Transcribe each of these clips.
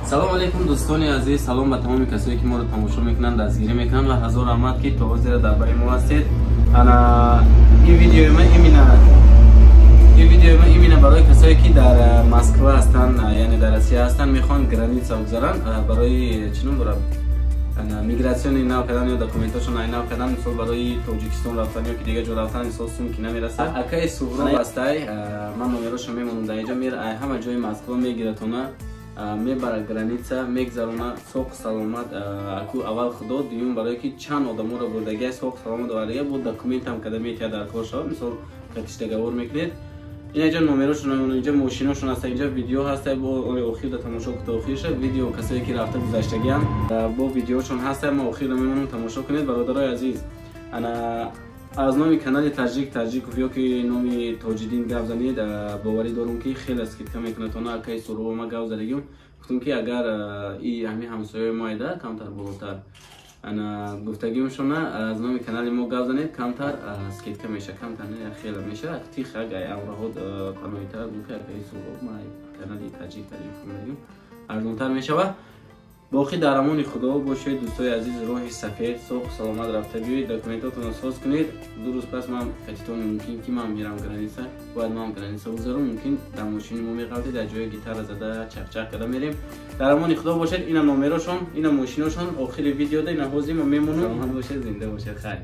سلام علیکم دوستان عزیز، سلام به تمام کسایی که ما رو تماشا میکنن، دستگیری میکنن و هزار رحمت که توضیح را درباره ما هستید. این ویدیو من برای کسایی که در مسکو هستن، یعنی در روسیه هستن، میخوان گرانیتسا بگذارن برای چنون برای میگراسیون نو کردن یا داکومنتاشون نو کردن، مثلا برای تاجیکستان رفتن یا که دیگه جا رفتن سوم که نمیرسه. اکای سوغرا بستای من نمیروش میمونم در اینجا، میره همه جای مسکو میگیرتونه، میبره گرانیتسا میگذارونه سوق سلامت. اكو اول خدا دیون برای که چند آدمو رو بردگی سوق سلامت واریا بود داکومنت هم کده میتیا در کارشا، مثلا کتشتگاور میکنید. اینجا نمرهشون، اینجا ماشیناشون هست، اینجا ویدیو هست. با اخیر ده تماشا کنید، اخیرش ویدیو کسایی که رفته گذشتگی هم با ویدیوشون هست، ما اخیر میمونم تماشا کنید. برادرای عزیز، انا از نام کانال تاجیک که نامی تاجدین گاو زنید، باوری دارم که خیلی اسکیت میکنه تو نه که سرو ما گاو زدیم، گفتم که اگر این همین همسایه ما ایده کمتر بالاتر انا گفتگیمشون از نام کانال ما گاو زنید کمتر اسکیت میشه، کمتر نه خیلی میشه تیخ اگه اورهود قانونی‌تر ممکن که سرو ما کانال تاجیک میگیم ارزان‌تر میشه. و باقی در امان خدا باشید دوستای عزیز. روح سفید صبح سلامت رفته بیایید، داکومنتاتون رو ساز کنید. 2 روز پس من کتیتون ممکن که من میرم گرانیتسا، باید من گرانیتسا بگذارم، ممکن در ماشین ما میقوید در جای گیتار زده چک کرده میریم. در امان خدا باشید. اینا نمرهشون، اینا ماشیناشون، آخر ویدیو ده اینا حوزی ما میمونم. سلامت باشید، زنده باشید. خیر.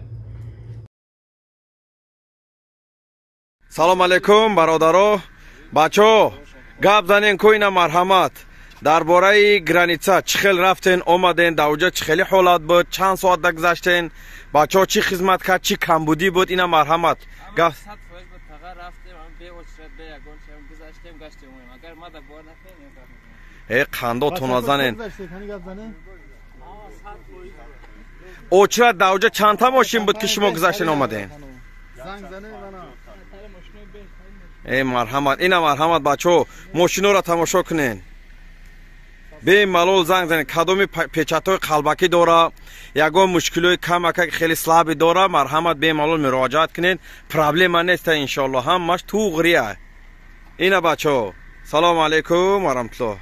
سلام علیکم برادرو بچو، گپ زنین کو اینا مرحمت درباره گرانیتسا چه خیلی رفتین اومدین، در اونجا چه خیلی حالات بود، چند ساعت گذشتین، بچه‌ها چی خدمت کرد، چی کمبودی بود، اینا مرحمت گفت. ای قندو تو نزنین او چرا در اونجا چند تا ماشین بود که شما گذشتین اومدین؟ ای مرحمت، اینا مرحمت بچه‌ها، ماشینا را تماشا کنین. به مالول زنگ زنید، کدومی پیچاتای قلبکی داره، یگان مشکلای کمک خیلی سلابی داره، مرحمت به مالول مراجعت کنید، پرابلم نیست ان شاء الله، همش تو غریه. اینا بچه‌ها سلام علیکم و رحمت الله.